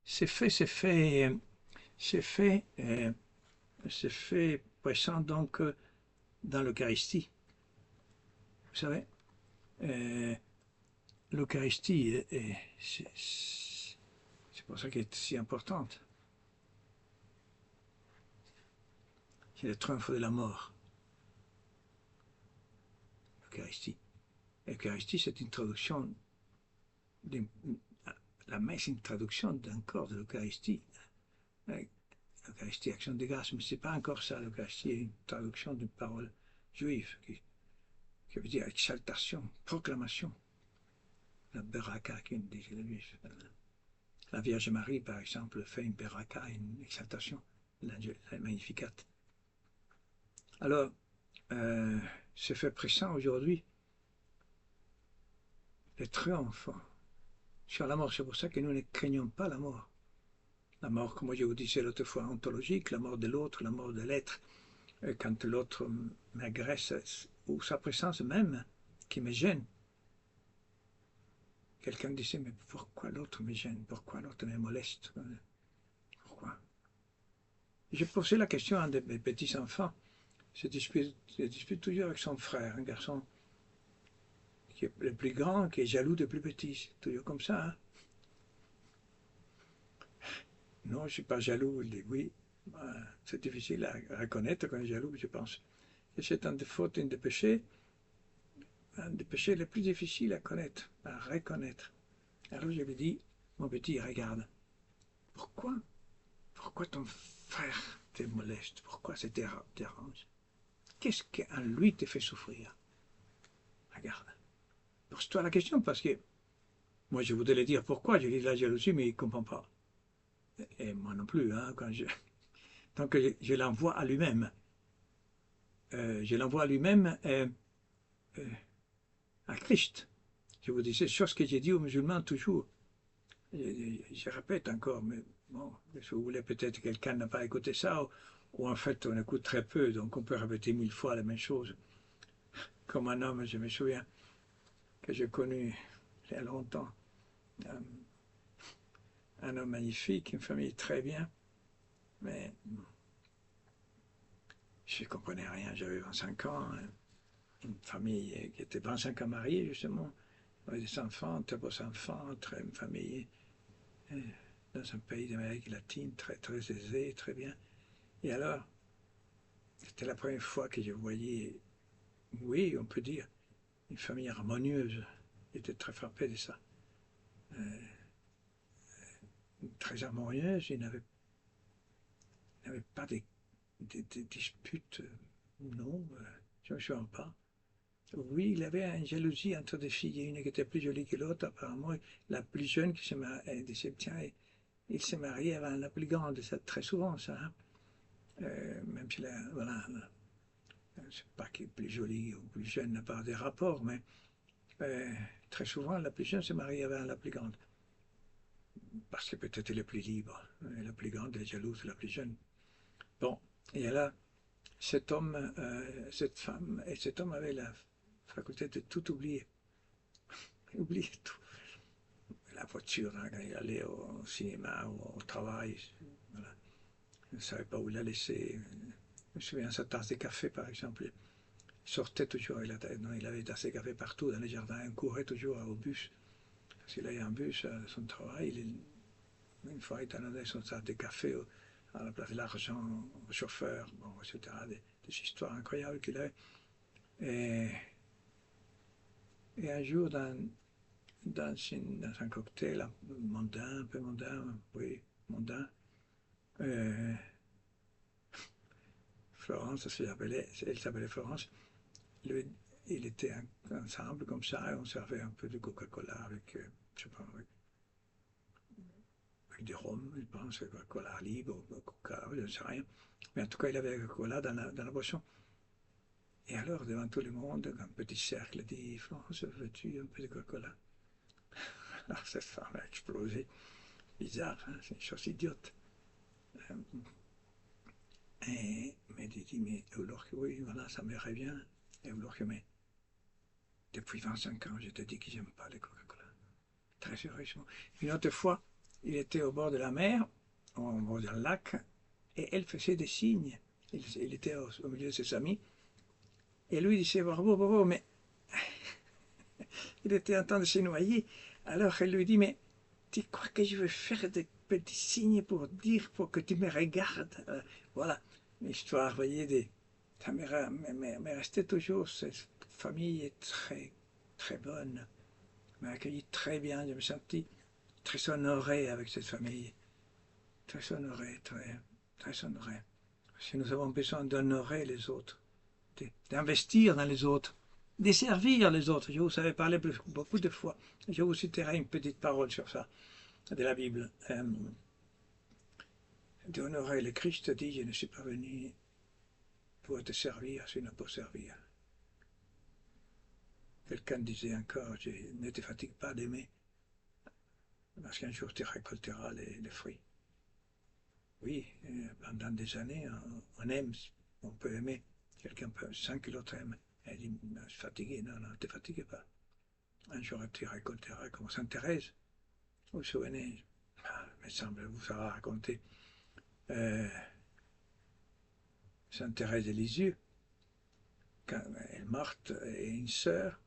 c'est fait, c'est fait présent donc dans l'Eucharistie. Vous savez, euh, l'Eucharistie, c'est pour ça qu'elle est si importante. C'est le triomphe de la mort, l'Eucharistie. L'Eucharistie, c'est une traduction, la messe est une traduction d'un corps de l'Eucharistie. L'Eucharistie, action de grâce, mais c'est pas encore ça, l'Eucharistie est une traduction d'une parole juive qui veut dire exaltation, proclamation. La beraka, qui disait le juif. La Vierge Marie, par exemple, fait une beraka, une exaltation, la Magnificat. Alors, c'est fait présent aujourd'hui, le triomphe sur la mort. C'est pour ça que nous ne craignons pas la mort. La mort, comme je vous disais l'autre fois, ontologique, la mort de l'autre, la mort de l'être, quand l'autre m'agresse, ou sa présence même, qui me gêne. Quelqu'un disait, mais pourquoi l'autre me gêne? Pourquoi l'autre me moleste? Pourquoi? J'ai posé la question à un de mes petits-enfants. Se dispute toujours avec son frère, un garçon qui est le plus grand, qui est jaloux des plus petits. C'est toujours comme ça. Hein? Non, je ne suis pas jaloux. Il dit oui. C'est difficile à reconnaître qu'on est jaloux, je pense. Et c'est un des fautes, un des péchés les plus difficiles à connaître, à reconnaître. Alors je lui dis, mon petit, regarde, pourquoi, pourquoi ton frère te moleste? Pourquoi ça te dérange? Qu'est-ce qu'en lui te fait souffrir? Regarde. Pose-toi la question parce que moi je voudrais lui dire pourquoi, je dis la jalousie, mais il ne comprend pas. Et moi non plus, hein, donc je l'envoie à lui-même. Je l'envoie à lui-même euh, à Christ. Je vous dis, c'est chose que j'ai dit aux musulmans toujours. Je répète encore, mais bon, si vous voulez, peut-être quelqu'un n'a pas écouté ça, ou en fait on écoute très peu, donc on peut répéter 1000 fois la même chose. Comme un homme, je me souviens, que j'ai connu il y a longtemps, un homme magnifique, une famille très bien, mais je ne comprenais rien, j'avais 25 ans, hein. Une famille qui était 25 ans mariée justement, avec des enfants, très beaux enfants, une famille dans un pays d'Amérique latine très, très aisé, très bien. Et alors, c'était la première fois que je voyais, oui, on peut dire, une famille harmonieuse. J'étais très frappé de ça. Très harmonieuse, il n'avait pas de disputes, non, je ne me souviens pas. Oui, il avait une jalousie entre des filles, une qui était plus jolie que l'autre, apparemment. La plus jeune qui se mariait, tiens, il s'est marié avec la plus grande, c'est très souvent ça. Hein. Même si voilà, c'est pas qu'il est plus joli ou plus jeune n'a pas des rapports, mais euh, très souvent la plus jeune se marie avec la plus grande. Parce que peut-être elle est plus libre. La plus grande est jalouse de la plus jeune. Bon, et là, cet homme, cette femme et cet homme avaient la faculté de tout oublier. Oublier tout. La voiture, hein, quand il allait au cinéma ou au travail, voilà. Il ne savait pas où il la laisser. Je me souviens de sa tasse de café, par exemple. Il sortait toujours, il avait tasse de café partout dans les jardins, il courait toujours au bus. Parce qu'il avait un bus à son travail, une fois il donnait son tasse de café à la place de l'argent au chauffeur, bon, etc. Des histoires incroyables qu'il avait. Et, et un jour, dans un cocktail mondain, un peu mondain, oui, mondain, euh, Florence, elle s'appelait Florence, lui, il était ensemble comme ça, et on servait un peu de Coca-Cola avec, je sais pas, avec du rhum, je pense, Coca-Cola libre, ou Coca, je ne sais rien. Mais en tout cas, il avait Coca-Cola dans la boisson. Et alors, devant tout le monde, un petit cercle dit, Florence, veux-tu un peu de Coca-Cola? Alors, cette femme a explosé. Bizarre, hein, c'est une chose idiote. Euh, mais il dit, mais alors que oui, voilà, ça me revient. Et alors que, mais depuis 25 ans, je te dis que j'aime pas les Coca-Cola. Très sérieusement. Une autre fois, il était au bord de la mer, au bord d'un lac, et elle faisait des signes. Il était au milieu de ses amis, et lui disait bravo, bravo, mais il était en train de se noyer. Alors elle lui dit, mais tu crois que je vais faire des petits signes pour dire, pour que tu me regardes? Voilà, l'histoire, vous voyez, ça m'est resté toujours, cette famille est très, très bonne, m'a accueilli très bien, je me sentis très honoré avec cette famille, très honoré, très, très honoré. Parce que nous avons besoin d'honorer les autres, d'investir dans les autres, de servir les autres. Je vous avais parlé beaucoup de fois. Je vous citerai une petite parole sur ça, de la Bible. D'honorer le Christ dit, je ne suis pas venu pour te servir, sinon pour servir. Quelqu'un disait encore, ne te fatigue pas d'aimer, parce qu'un jour tu récolteras les fruits. Oui, pendant des années, on aime, on peut aimer. Quelqu'un peut, sans que l'autre aime. Elle dit, je suis fatigué. Non, non, ne te fatigue pas. Un jour, tu récolteras comme Sainte Thérèse. Vous vous souvenez, il me semble vous avoir raconté, Sainte Thérèse de Lisieux, quand elle est morte, et une sœur,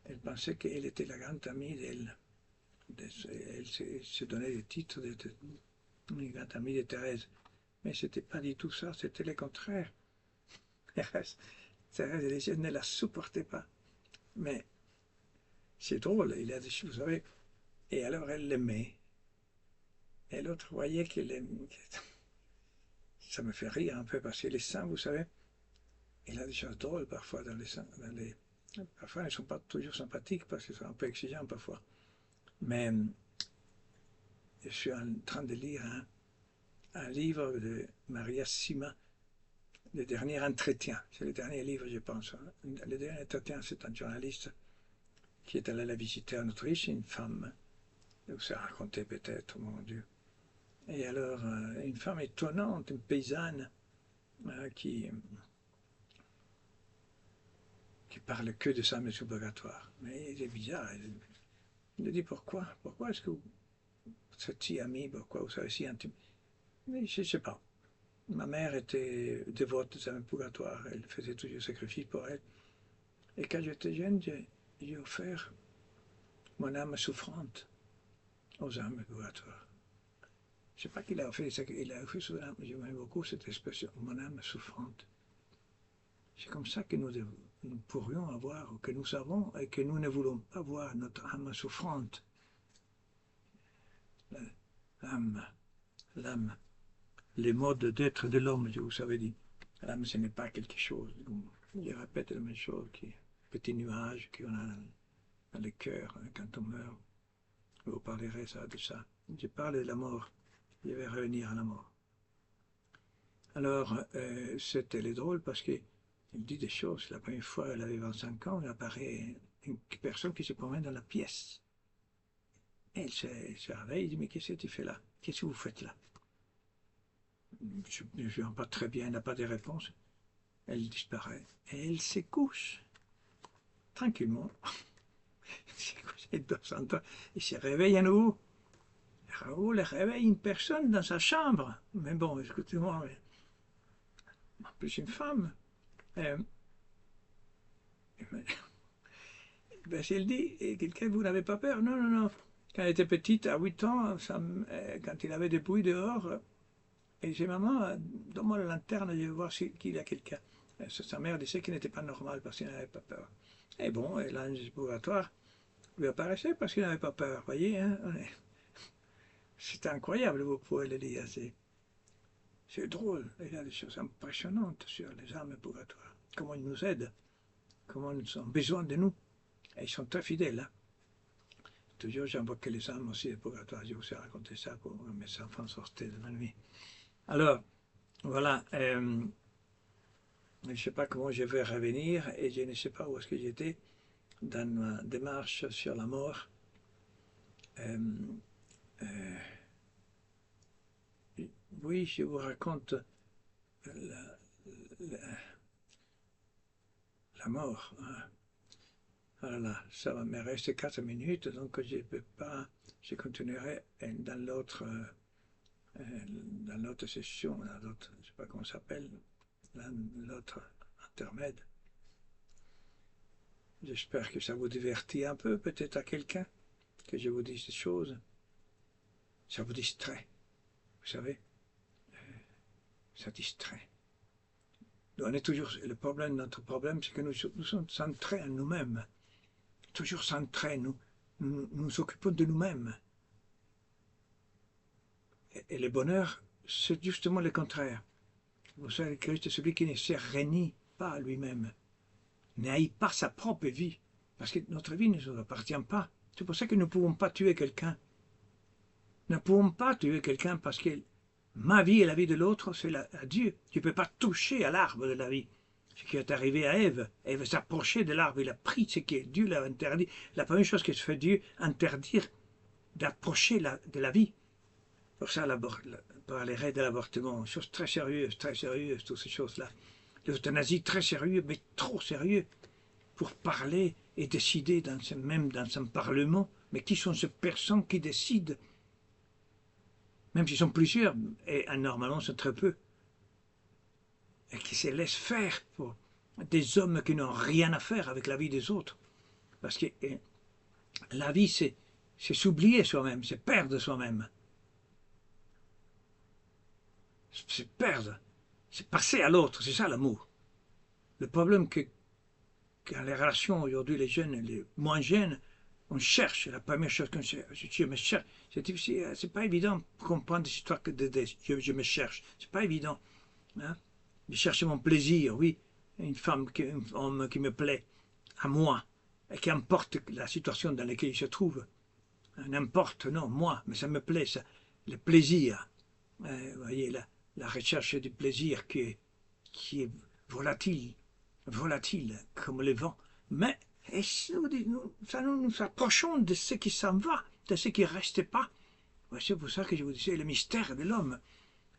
elle pensait qu'elle était la grande amie d'elle. Elle se donnait le titre de une grande amie de Thérèse. Mais ce n'était pas du tout ça, c'était le contraire. Thérèse de Lisieux ne la supportait pas. Mais c'est drôle, il a des choses, vous savez. Et alors elle l'aimait. Et l'autre voyait qu'elle aimait. Ça me fait rire un peu parce que les saints, vous savez, il a des choses drôles parfois dans les saints. Parfois, ils ne sont pas toujours sympathiques parce qu'ils sont un peu exigeants parfois. Mais je suis en train de lire un livre de Maria Sima, Le Dernier Entretien. C'est le dernier livre, je pense. Le Dernier Entretien, c'est un journaliste qui est allé la visiter en Autriche, une femme. Vous s'est raconté peut-être, mon Dieu. Et alors, une femme étonnante, une paysanne, qui parle que de sa mission purgatoire. Mais il est bizarre. Il dit pourquoi? Pourquoi est-ce que vous êtes si amis? Pourquoi vous savez si intime? Mais je ne sais pas. Ma mère était dévote de sa mission purgatoire. Elle faisait toujours sacrifice pour elle. Et quand j'étais jeune, j'ai offert mon âme souffrante aux âmes purgatoires. Je ne sais pas qu'il a offert, il a offert son âme. J'aime beaucoup cette expression, mon âme souffrante. C'est comme ça que nous pourrions avoir, que nous avons, et que nous ne voulons pas voir notre âme souffrante. L'âme, les modes d'être de l'homme, je vous avais dit. L'âme, ce n'est pas quelque chose, je répète la même chose, petit nuage qu'on a dans le cœur quand on meurt. Je vous parlerai de ça. Je parle de la mort, je vais revenir à la mort. Alors, c'était drôle parce qu'il dit des choses. La première fois, elle avait 25 ans, il apparaît une personne qui se promène dans la pièce. Elle se réveille, il dit, mais qu'est-ce que tu fais là? Qu'est-ce que vous faites là? Je ne viens pas très bien, elle n'a pas de réponse. Elle disparaît. Et elle se couche, tranquillement. Elle se réveille à nouveau. Raoul réveille une personne dans sa chambre. Mais bon, écoutez-moi, en plus une femme. Ben, elle dit, quelqu'un, vous n'avez pas peur? Non, non, non. Quand elle était petite, à 8 ans, quand il avait des bruits dehors, elle disait, maman, donne-moi la lanterne, je vais voir qu'il y a quelqu'un. Sa mère disait qu'il n'était pas normal parce qu'il n'avait pas peur. Et bon, l'ange purgatoire lui apparaissait parce qu'il n'avait pas peur. Vous voyez, hein? C'est incroyable, vous pouvez le lire. C'est drôle. Il y a des choses impressionnantes sur les âmes purgatoires. Comment ils nous aident, comment ils ont besoin de nous. Et ils sont très fidèles. Hein? Toujours, j'invoquais les âmes aussi de purgatoire. Je vous ai raconté ça pour mes enfants sortaient de la nuit. Alors, voilà. Je ne sais pas comment je vais revenir et je ne sais pas où est-ce que j'étais dans ma démarche sur la mort. Oui, je vous raconte la mort. Hein. Voilà, ça va me rester 4 minutes, donc je peux pas, je continuerai dans l'autre session, dans l'autre, je sais pas comment ça s'appelle, l'autre intermède. J'espère que ça vous divertit un peu, peut-être à quelqu'un, que je vous dise des choses. Ça vous distrait, vous savez, ça distrait. On est toujours, le problème, notre problème, c'est que nous sommes centrés en nous-mêmes, toujours centrés, nous occupons de nous-mêmes. Et le bonheur, c'est justement le contraire. Vous savez, Christ est celui qui ne se renie pas à lui-même, n'haït pas sa propre vie, parce que notre vie ne nous appartient pas. C'est pour ça que nous ne pouvons pas tuer quelqu'un. Nous ne pouvons pas tuer quelqu'un parce que ma vie et la vie de l'autre, c'est à Dieu. Tu ne peux pas toucher à l'arbre de la vie. Ce qui est arrivé à Ève. Ève s'approchait de l'arbre, il a pris ce que Dieu l'a interdit. La première chose que fait Dieu, interdire d'approcher de la vie. Pour ça, parlerait de l'avortement, chose très sérieuse, toutes ces choses-là. L'euthanasie, très sérieux, mais trop sérieux pour parler et décider, même dans un parlement. Mais qui sont ces personnes qui décident? Même s'ils sont plusieurs, et normalement c'est très peu, et qui se laissent faire pour des hommes qui n'ont rien à faire avec la vie des autres. Parce que la vie, c'est s'oublier soi-même, c'est perdre soi-même. C'est perdre, c'est passer à l'autre, c'est ça l'amour. Le problème que dans les relations aujourd'hui, les jeunes, les moins jeunes, on cherche, la première chose qu'on cherche, je me cherche. C'est difficile, c'est pas évident de comprendre des histoires que je me cherche. C'est pas évident. Hein? Je cherche mon plaisir, oui. Une femme, un homme qui me plaît, à moi, et qu'importe la situation dans laquelle il se trouve. N'importe, non, moi, mais ça me plaît, ça. Le plaisir. Vous voyez, la recherche du plaisir qui est volatile comme le vent. Mais nous nous approchons de ce qui s'en va, de ce qui ne reste pas. C'est pour ça que je vous disais le mystère de l'homme.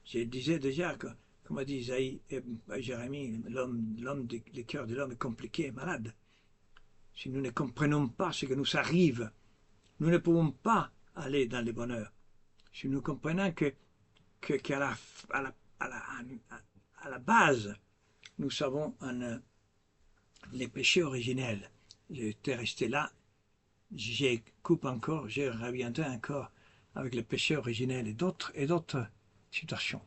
Je disais déjà que, comme a dit Isaïe et Jérémie, le cœur de l'homme est compliqué et malade. Si nous ne comprenons pas ce qui nous arrive, nous ne pouvons pas aller dans le bonheur. Si nous comprenons qu'à la base, nous savons les péchés originels. J'étais resté là, je coupe encore, je reviendrai encore avec les péchés originels et d'autres situations.